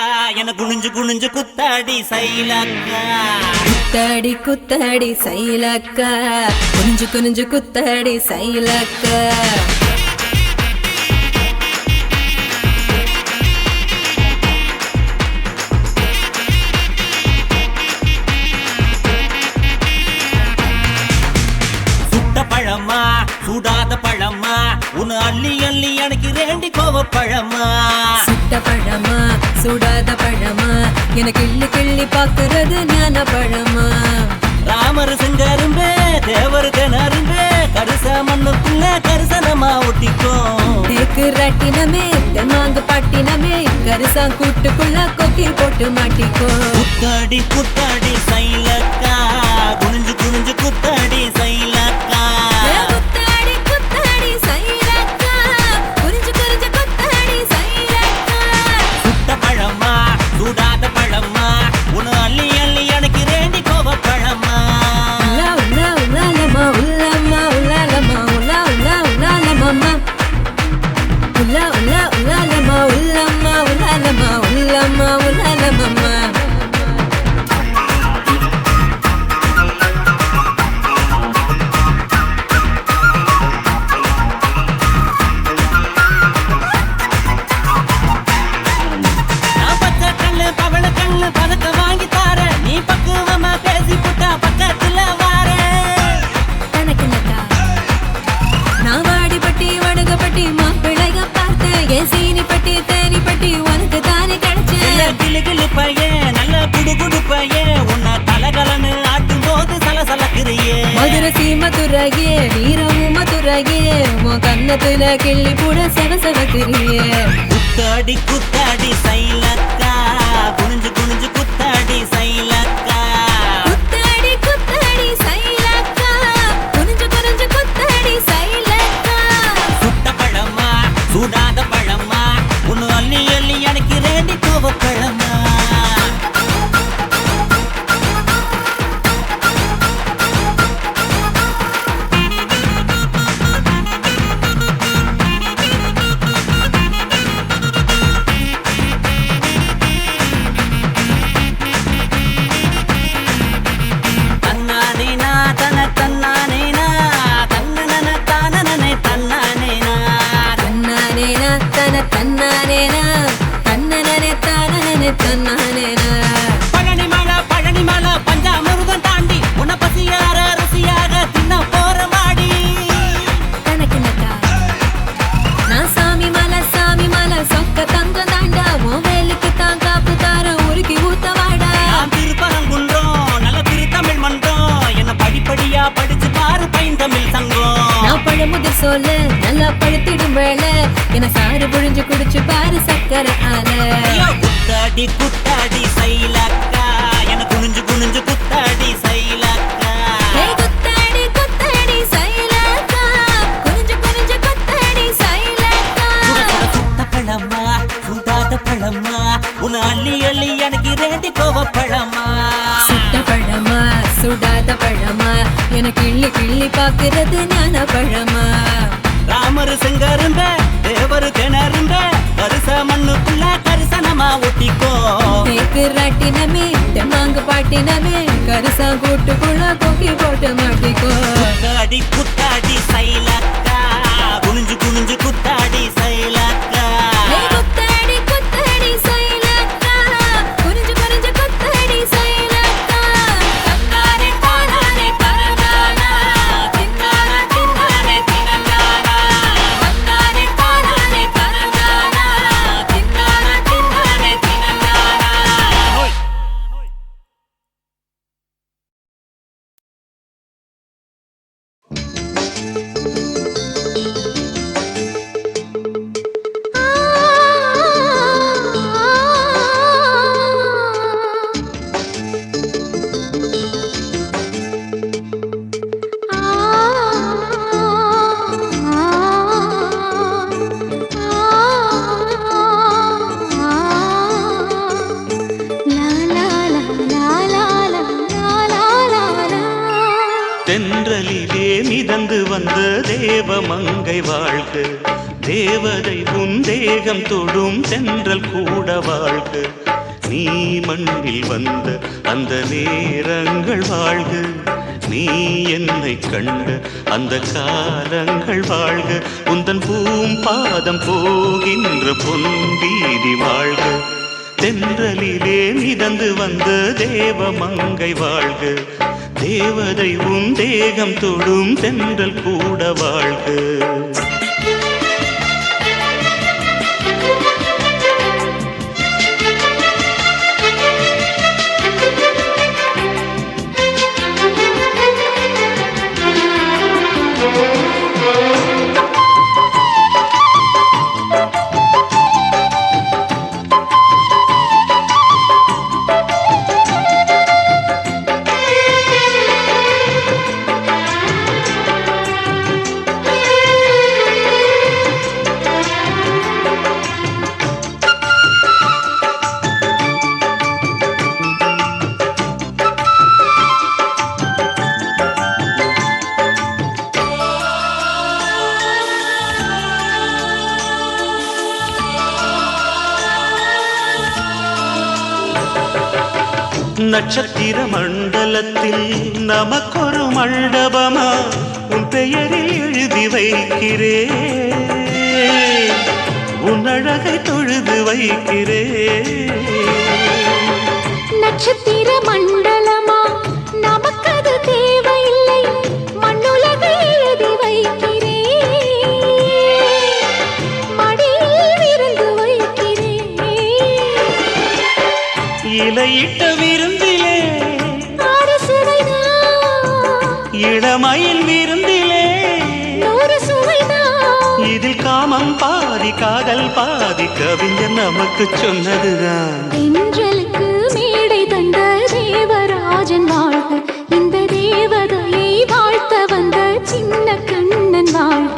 என குனிஞ்சு குனிஞ்சு குத்தாடி சைலக்கா குத்தாடி குத்தாடி சைலக்கா குனிஞ்சு குனிஞ்சு குத்தாடி சைலக்கா சுட்ட பழமா சுடாத பழமா உன்னு அள்ளி அள்ளி எனக்கு ரேண்டி கோவ பழமா சுட்ட பழமா சுடாத பழமா எனக்கு கிள்ளி கிள்ளி பாக்குறது ஞான பழமா ராமர் செங்கரும்பே தேவர் கிணறும்பே கரிச மண்ணுக்குள்ள கரிசனமா ஒட்டிக்கும் தேக்கு ராட்டினமே தெம்மாங்கு பாட்டினமே கரிசா கூட்டுக்குள்ள கொக்கி போட்டு மாட்டிக்கோ குத்தாடி குத்தாடி சைலக்கா குனிஞ்சு குனிஞ்சு குத்தாடி சைலக்கா குத்தாடி குத்தாடி சைலக்கா குனிஞ்சு குனிஞ்சு குத்தாடி சைலக்கா சுட்ட பழமா சுடாத பழமா உன்னு அள்ளி அள்ளி எனக்கு ரேண்டி கோவ பழமா உலா உலா உலாலமா உலாமா உலாலமா உலா உலா உலாலமா உலா உலா உலாலமா உலாமா உலாலமா உலாமா உலாலமா நான் பச்சை கண்ணு பவள கண்ணு பதக்க வாங்கி தார நீ பக்குவமா பேசி புட்டா பக்கத்துல வார தனக்கு நக்கா நான் வாடிப்பட்டி வடுகப்பட்டி மாப்பிள்ளைக பார்த்தேன் என் சீனிப்பட்டி தேனிப்பட்டி உனக்கு தானே கிடைச்சேன் கிளு கிளு பையன் நல்ல குடு குடு பையன் உன்னை கலகலன்னு ஆட்டும் போது சலசலக்குறியே மதுரை சீமதுரையே வீரமும் மதுரையே உன் கண்ணத்துல கிள்ளி கூட சகசகத்திரியே குத்தாடி குத்தாடி சைலக்கா குனிஞ்சு குனிஞ்சு குத்தாடி சைலக்கா குத்தாடி குத்தாடி சைலக்கா குனிஞ்சு குனிஞ்சு குத்தாடி சைலக்கா சுட்ட பழமா சுடாத பழமா உன்னு அள்ளி அள்ளி எனக்கு ரேண்டி கோவ பழமா தன்னானேனா தன தன்னானேனா தன்னன தானனனே தன்னானேனா தன்னானேனா தன தன்னானேனா தன்னனனே தானனனே தன்னானேனா பழனி மலை பஞ்சாமிருதம் தாண்டி உன்னை பசியார ருசியாக தின்ன போற மாடி தனக்கு நக்கா நான் சாமி மலை சொக்க தங்கம் தாண்டா உன் வேலுக்கு தான் காப்பு தார உருக்கி ஊத்த வாடா நான் திருப்பரங்குன்றம் நல்ல திருத்தமிழ் மன்றம் என்ன படிப்படியா படிச்சு பாரு பைந்தமிழ் சங்கம் நான் பழமுதிர் சொல்ல நல்லா பழுத்திடும் வேளை என சாறு புழிஞ்சு குடிச்சு பாரு சக்கரை ஆல ஐயோ, குத்தாடி குத்தாடி சைலக்கா என குனிஞ்சு குனிஞ்சு குத்தாடி சைலக்கா குத்தாடி குத்தாடி சைலக்கா குனிஞ்சு குனிஞ்சு குத்தாடி சைலக்கா சுட்ட பழமா சுடாத பழமா உன்னை அள்ளி அள்ளி எனக்கு ரேண்டி கோவ பழமா சுட்ட பழமா சுடாத பழமா எனக்கு கிள்ளி கிள்ளி பாக்குறது ஞான பழமா ராமர் செங்கருந்த தேவர் திணறுந்த கரிச மண்ணுக்குள்ள கரிசனமா ஒட்டிக்கோ தேக்கு ராட்டினமே தெம்மாங்கு பாட்டினமே கரிசா கூட்டுக்குள்ள கொக்கி தூக்கி போட்டு மாட்டிக்கோ. குத்தாடி குத்தாடி சைலக்கா குனிஞ்சு குனிஞ்சு குத்தாடி சைலக்கா குத்தாடி குத்தாடி சைலக்கா குனிஞ்சு குனிஞ்சு குத்தாடி சைலக்கா. தந்தானே தானானே தரதானா தின்னானா தின்னானே தினந்தானா. தந்தானே தானானே தரதானா தின்னானா தின்னானே தினந்தானா. தென்றலிலே மிதந்து வந்த தேவமங்கை வாழ்க, தேவதை உன் தேகம் தொடும் தென்றல் கூட வாழ்க. நீ மண்ணில் வந்த அந்த நேரங்கள் வாழ்க, நீ என்னை கண்ட அந்த காலங்கள் வாழ்க. உந்தன் பூம்பாதம் போகின்ற பொன்வீதி வாழ்க. தென்றலிலே மிதந்து வந்த தேவமங்கை வாழ்க, தேவதை உன் தேகம் தொடும் தென்றல் கூட வாழ்க. நட்சத்திர மண்டலத்தில் நமக்கொரு மண்டபமா உன் பெயரில் எழுதி வைக்கிறேன், உன் அழகை தொழுது வைக்கிறேன். நட்சத்திர மண்டலமா நமக்கது தேவையில்லை, மண்ணுலகை எழுதி வைக்கிறேன், மடியில் விருந்து வைக்கிறேன். இலையிட்ட விருந்திலே ஆறு சுவைதான், இளமயில் விருந்திலே நூறு சுவைதான். இதில் காமம் பாதி காதல் பாதி கவிஞர் நமக்கு சொன்னதுதான். தென்றலுக்கு மேடை தந்த தேவராஜன் வாழ்க, இந்த தேவதையை வாழ்த்த வந்த சின்ன கண்ணன் வாழ்க.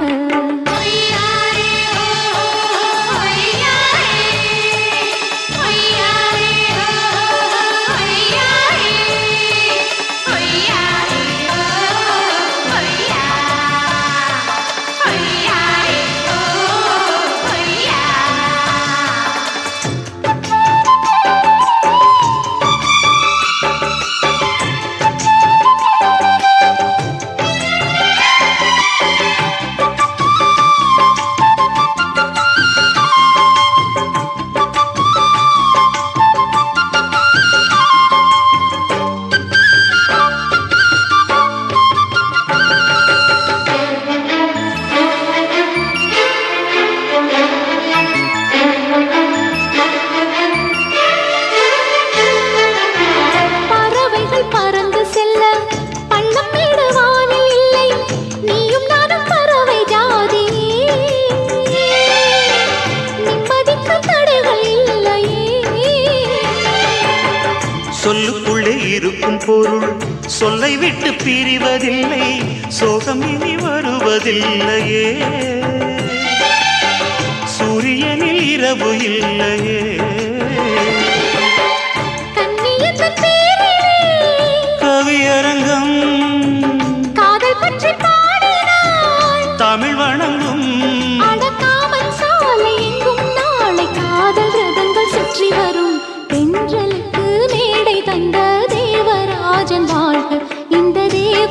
சொல்லுக்குள்ளே இருக்கும் பொருள் சொல்லை விட்டு பிரிவதில்லை, சோகம் இனி வருவதில்லையே. சூரியனில் இரவு இல்லையே. கவியரங்கம் காதல் பற்றி பாடினாள், தமிழ் வணங்கும் அடக்காமல் சாலை எங்கும் நாளை காதல் ரதங்கள் சுற்றி வரும். தென்றலுக்கு மேடை தந்த தேவராஜன் வாழ்க, இந்த தேவ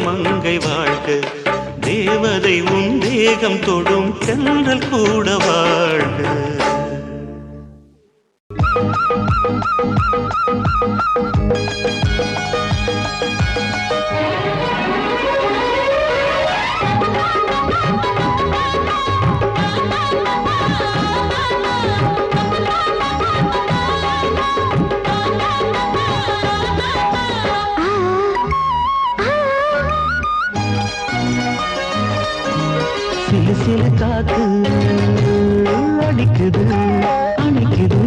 மங்கை வாழ்க, தேவதை உன் தேகம் தொடும் தென்றல் கூட வாழ்க. சிலு சிலு காத்து அடிக்குது அணைக்குது,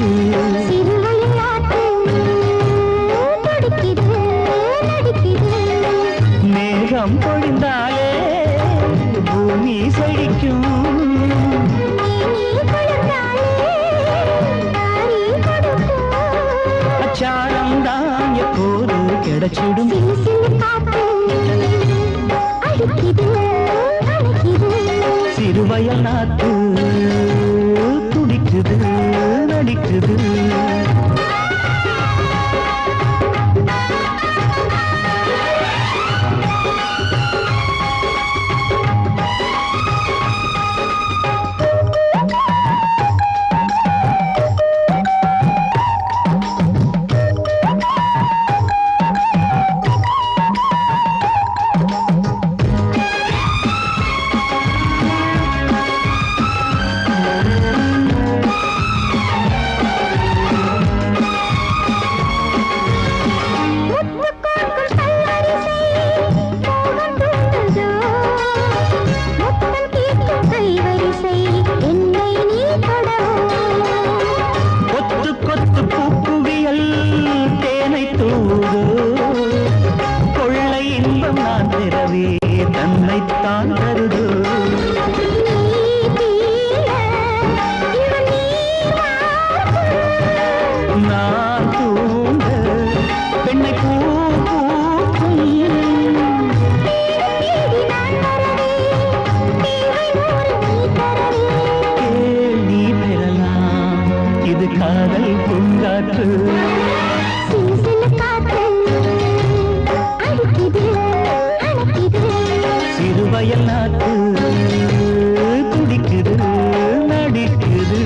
மேகம் பொழிந்தாலே பூமி செழிக்கும், அச்சாரம் தான் எப்போது கிடைச்சிடும். சிறுவயல் நாத்து துடிக்குது நடிக்குது, தன்னைத்தான் தருது. நான் தூண்ட பெண்ணை பூ பூக்கும், கேள்வி பெறலாம் இது காதல் பூங்காற்று. சிறுவயல் நாட்டு துடிக்குது நடிக்குது.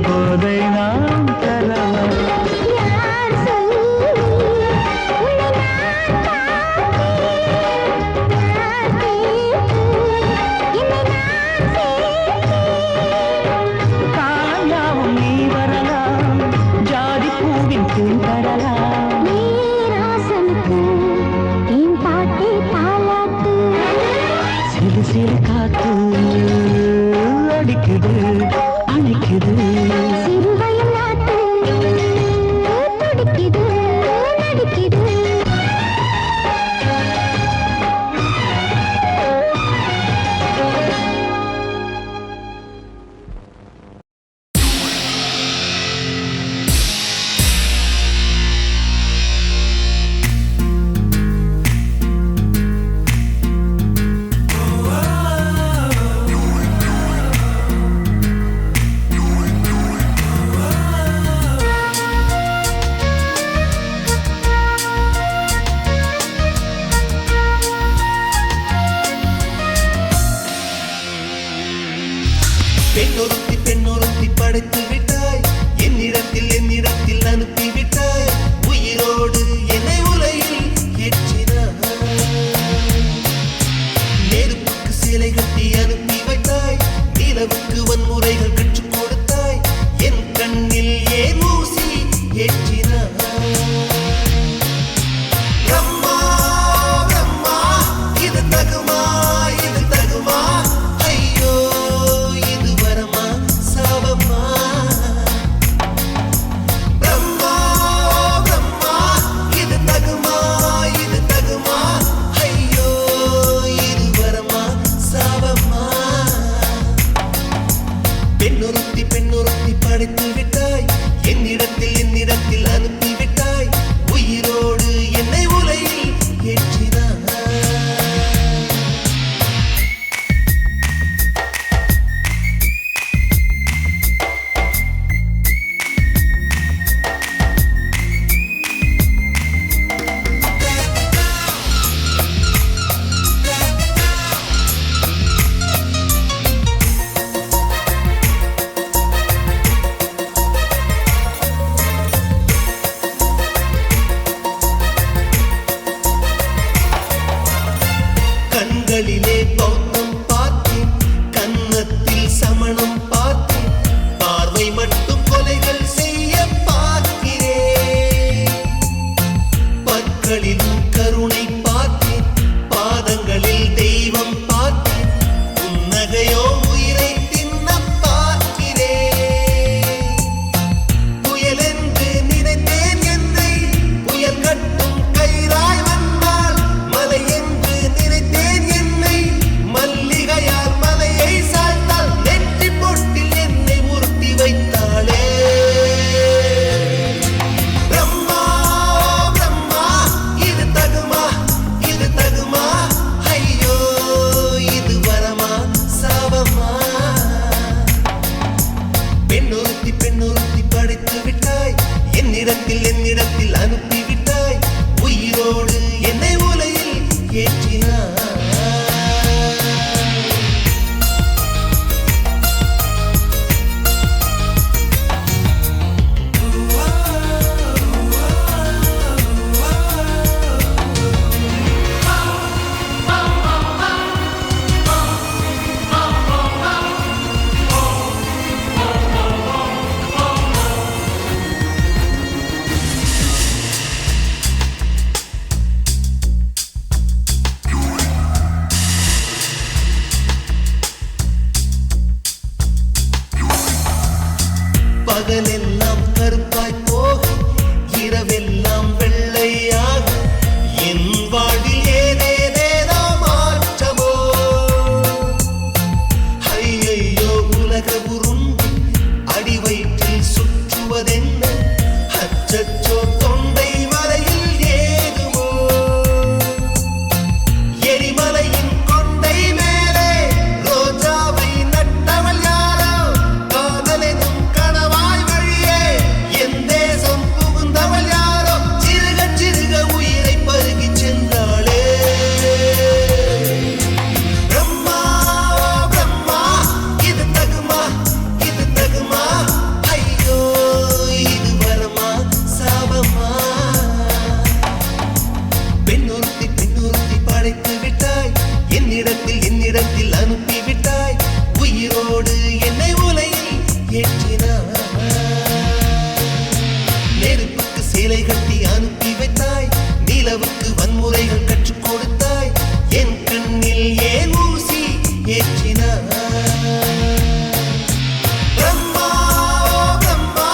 போதை நாம் தரலாம். காயாவும் நீ வரலாம், ஜாதி பூவின் தேன் தரலாம். பாட்டு தாலாட்டு கண்களிலே பௌத்தம் பார்த்தேன், கன்னத்தில் சமணம் பார்த்தேன், பார்வை மட்டும் கொலைகள் செய்ய பார்க்கிறேன். பற்களிலும் கருணை பார்த்தேன், பாதங்களில் தெய்வம் பார்த்தேன், புன்னகையோ உயிரை தின்ன பார்க்கிறேன். புயல் என்று நினைத்தேன் என்னை புயல் கட்டும் கயிறாய் வந்தால், மலை என்று நினைத்தேன் என்னை மல்லிகையால் மலையை சாய்த்தால், நெற்றி பொட்டில் என்னை உருட்டி வைத்தாளே. பிரம்மா பிரம்மா இது தகுமா, இது தகுமா, ஐயோ இது வரமா சாபமா. பெண்ணொருத்தி பெண்ணொருத்தி படைத்து விட்டாய், என்னிடத்தில் அனுப்பி விட்டாய், உயிரோடு என்னை உலையில் ஏற்றினாய். பகலெல்லாம் கருப்பாய் போக, இரவெல்லாம் வெள்ளையாக, என் வாழ்வில் ஏதேதேதோ மாற்றமோ. ஐயையோ உலக உருண்டு அடி வயிற்றில் சுற்றுவதென்ன, அச்சச்சோ தொண்டை வரையில் ஏதுமோ. எரிமலையின் கொண்டை மேலே ரோஜாவை நட்டவள் யாரோ, காதலெனும் கணவாய் வழியே என் தேசம் புகுந்தவள் யாரோ, சிறுக சிறுக உயிரை பருகிச் சென்றாளே. பிரம்மா பிரம்மா இது தகுமா, இது தகுமா, ஐயோ இது வரமா சாபமா. பெண்ணொருத்தி பெண்ணொருத்தி படைத்து விட்டாய், என்னிடத்தில் அனுப்பி விட்டாய், உயிரோடு என்னை உலையில் ஏற்றினாய். நெருப்புக்கு சேலை கட்டி அனுப்பி வைத்தாய், நிலவுக்கு வன்முறைகள் கற்றுக் கொடுத்தாய், என் கண்ணில் ஏன் ஊசி ஏற்றினாய். பிரம்மா பிரம்மா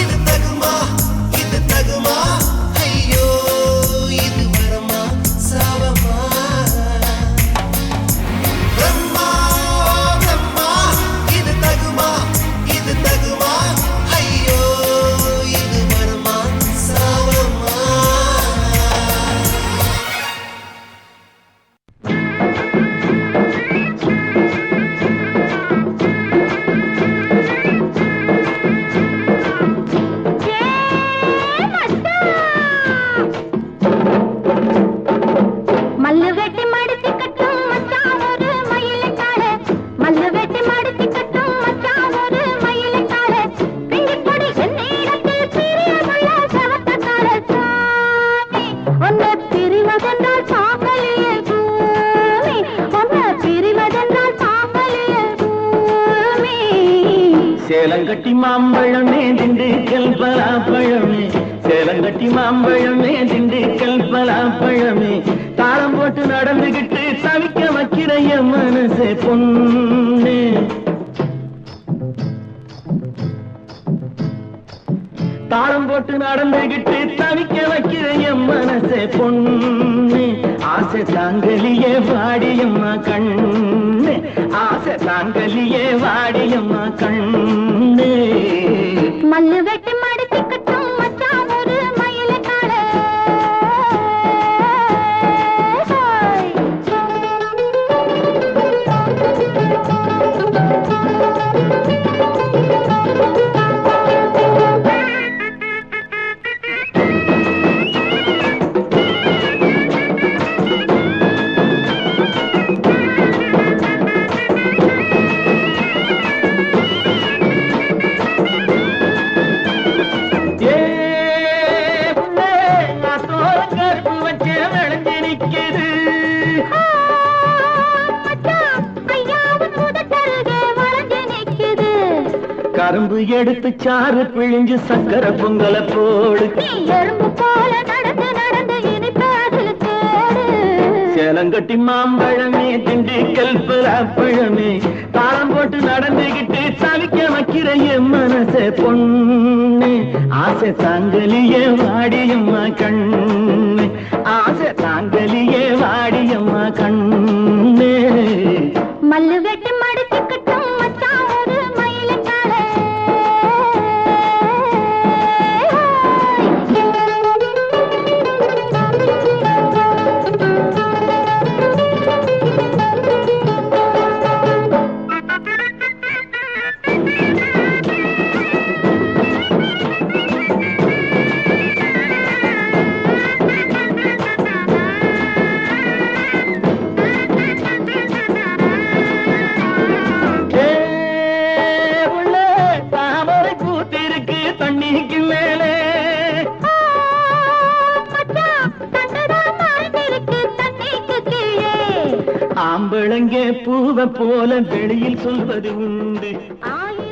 இது தகுமா, இது தகுமா, ஐயோ இது வரமா சாபமா. பிரம்மா பிரம்மா இது தகுமா, இது தகுமா, ஐயோ இது வரமா சாபமா. மல்லு வெட்டி மடிச்சு கட்டும் மச்சான் ஒரு மயிலுக்கார, மல்லு வெட்டி மடிச்சு கட்டும் மச்சான் ஒரு மயிலுக்கார, பிங்கிப்பொடி என்னிடத்தில் பிரியமுள்ள சவத்தக்கார சாமி, உன்னை பிரிவதென்றால் சாம்பலியே பூமி, உன்னை பிரிவதென்றால் சாம்பலியே பூமி. சேலங்கட்டி மாம்பழமே திண்டுக்கல் பலாப்பழமே, சேலங்கட்டி மாம்பழமே திண்டுக்கல் பலாப்பழமே, தாளம் போட்டு நடந்துகிட்டு தவிக்க வைக்கிற என் மனசே பொண்ணு. தாளம் போட்டு நடந்துகிட்டு தவிக்க வைக்கிற என் மனசே பொண்ணு. ஆசை தாங்கலியே வாடியம்மா கண்ணு, ஆசை தாங்கலியே வாடியம்மா கண்ணு. மல்லு வெட்டி மடிச்சு கட்டும் மச்சான் ஒரு மயிலுக்கார. கரும்பு எடுத்து சாறு பிழிஞ்சு சக்கரை பொங்கல போடு நீ எறும்பு போல நடந்து நடந்து இனிப்பு அதில் தேடு சேலங்கட்டி மாம்பழமே திண்டுக்கல் பழமே தாளம் போட்டு நடந்துகிட்டு தவிக்க வைக்கிற என் மனசே பொண்ணு ஆசை தாங்கலியே வாடியம்மா கண்ணு ஆசை தாங்கலியே வாடியம்மா கண்ணு மல்லு வெட்டி மடிச்சுக்கிட்டும் மச்சான் ஒரு மயிலக்காரே தாமரை பூத்திருக்கு தண்ணிக்கு மேலே மச்சான் தண்டதான் மாறிருக்கு தண்ணிக்கு கீழே ஆம்பளங்கே பூவை போல வெளியில் சொல்வது உண்டு ஆயிரம்